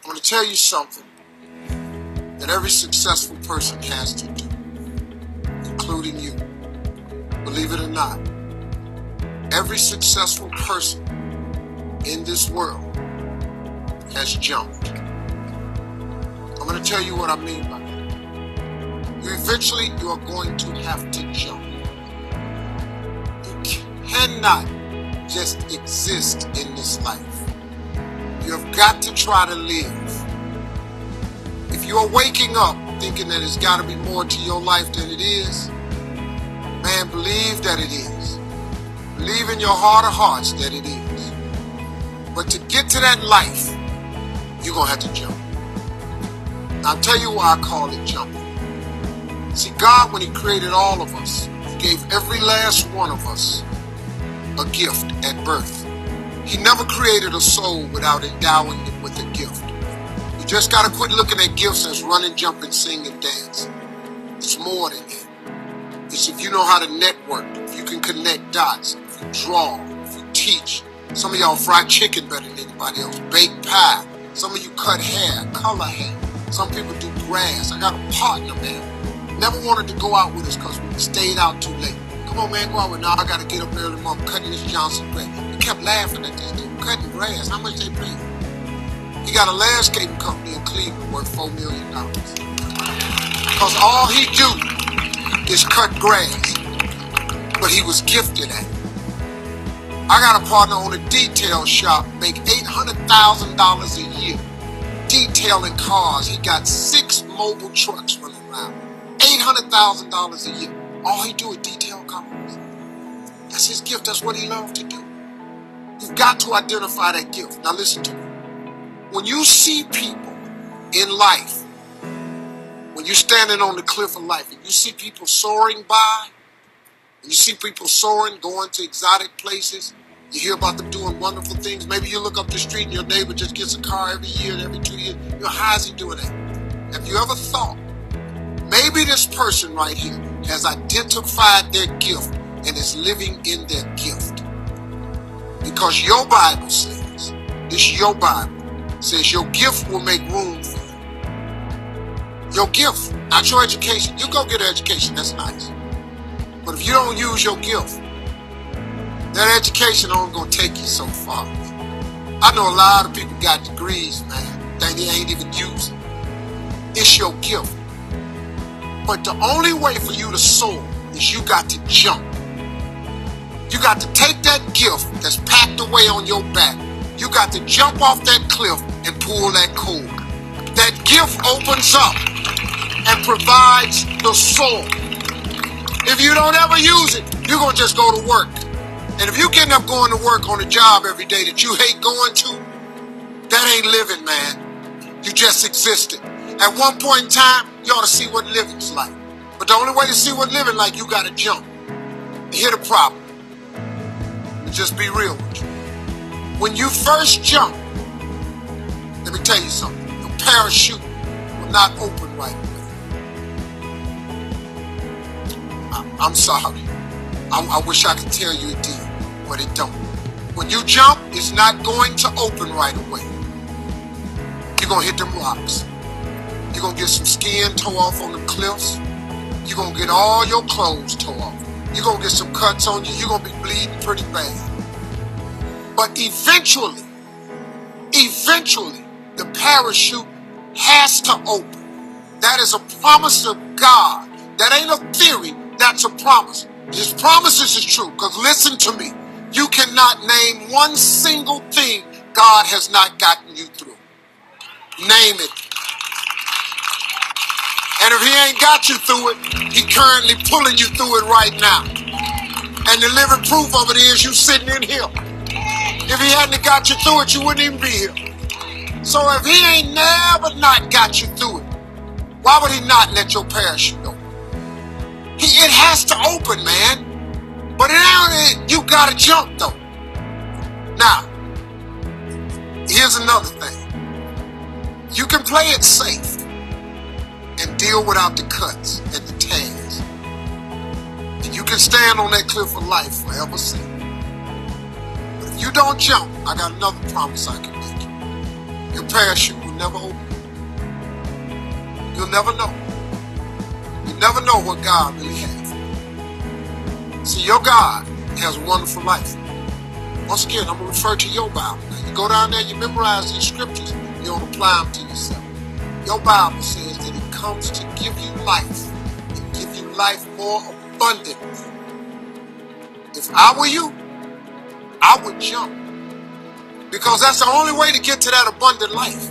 I'm going to tell you something that every successful person has to do, including you. Believe it or not, every successful person in this world has jumped. I'm going to tell you what I mean by that. Eventually, you are going to have to jump. You cannot just exist in this life. You have got to try to live. If you are waking up thinking that it's got to be more to your life than it is, man, believe that it is. Believe in your heart of hearts that it is. But to get to that life, you're going to have to jump. I'll tell you why I call it jumping. See, God, when He created all of us, He gave every last one of us a gift at birth. He never created a soul without endowing it with a gift. You just got to quit looking at gifts as running, jumping, sing, and dance. It's more than that. It's if you know how to network, if you can connect dots, if you draw, if you teach. Some of y'all fry chicken better than anybody else, bake pie. Some of you cut hair, color hair. Some people do grass. I got a partner, man. Never wanted to go out with us because we stayed out too late. Come on, man, go out with now. I got to get up early tomorrow. I'm cutting this Johnson grass. He kept laughing at this dude, cutting grass. How much they pay? He got a landscaping company in Cleveland worth $4 million. Because all he do is cut grass. But he was gifted at it. I got a partner on a detail shop, make $800,000 a year detailing cars. He got 6 mobile trucks running around. $800,000 a year. All he do is detail cars. That's his gift. That's what he loves to do. You've got to identify that gift. Now listen to me. When you see people in life, when you're standing on the cliff of life and you see people soaring by, and you see people soaring, going to exotic places, you hear about them doing wonderful things. Maybe you look up the street and your neighbor just gets a car every year and every 2 years. You know, how is he doing that? Have you ever thought, maybe this person right here has identified their gift and is living in their gift? Because your Bible says, this your Bible, says your gift will make room for you. Your gift, not your education. You go get an education, that's nice. But if you don't use your gift, that education only gonna take you so far. I know a lot of people got degrees, man, that they ain't even using. It's your gift. But the only way for you to soar is you got to jump. You got to take that gift that's packed away on your back. You got to jump off that cliff and pull that cord. That gift opens up and provides the soul. If you don't ever use it, you're going to just go to work. And if you're getting up going to work on a job every day that you hate going to, that ain't living, man. You just existed. At one point in time, you ought to see what living's like. But the only way to see what living like, you got to jump. And here's the problem. Just be real with you. When you first jump, let me tell you something. Your parachute will not open right away. I'm sorry. I wish I could tell you it did, but it don't. When you jump, it's not going to open right away. You're going to hit them rocks. You're going to get some skin tore off on the cliffs. You're going to get all your clothes tore off. You're going to get some cuts on you. You're going to be bleeding pretty bad. But eventually, the parachute has to open. That is a promise of God. That ain't a theory. That's a promise. His promises is true. Because listen to me. You cannot name one single thing God has not gotten you through. Name it. And if he ain't got you through it, he currently pulling you through it right now. And the living proof of it is you sitting in here. If he hadn't got you through it, you wouldn't even be here. So if he ain't never not got you through it, why would he not let your parachute open? It has to open, man. But you gotta jump though. Now, here's another thing. You can play it safe and deal without the cuts and the tears. And you can stand on that cliff of life forever safe. But if you don't jump, I got another promise I can make you. Your parachute will never open. You'll never know. You never know what God really has. See, your God has a wonderful life. Once again, I'm going to refer to your Bible. Now, you go down there, you memorize these scriptures, you don't apply them to yourself. Your Bible says that it comes to give you life and give you life more abundantly. If I were you, I would jump. Because that's the only way to get to that abundant life.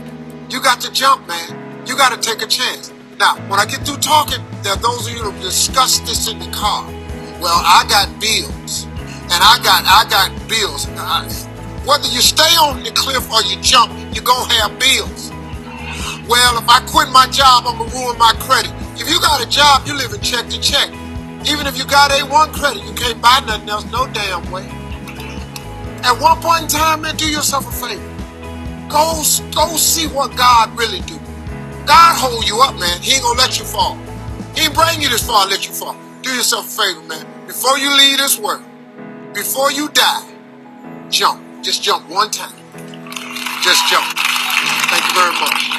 You got to jump, man. You got to take a chance. Now, when I get through talking, there are those of you who discuss this in the car. Well, I got bills. And I got bills. Whether you stay on the cliff or you jump, you're going to have bills. Well, if I quit my job, I'm going to ruin my credit. If you got a job, you live in check to check. Even if you got A1 credit, you can't buy nothing else no damn way. At one point in time, man, do yourself a favor. Go see what God really do. God hold you up, man. He ain't gonna let you fall. He ain't bring you this far and let you fall. Do yourself a favor, man. Before you leave this world, before you die, jump. Just jump one time. Just jump. Thank you very much.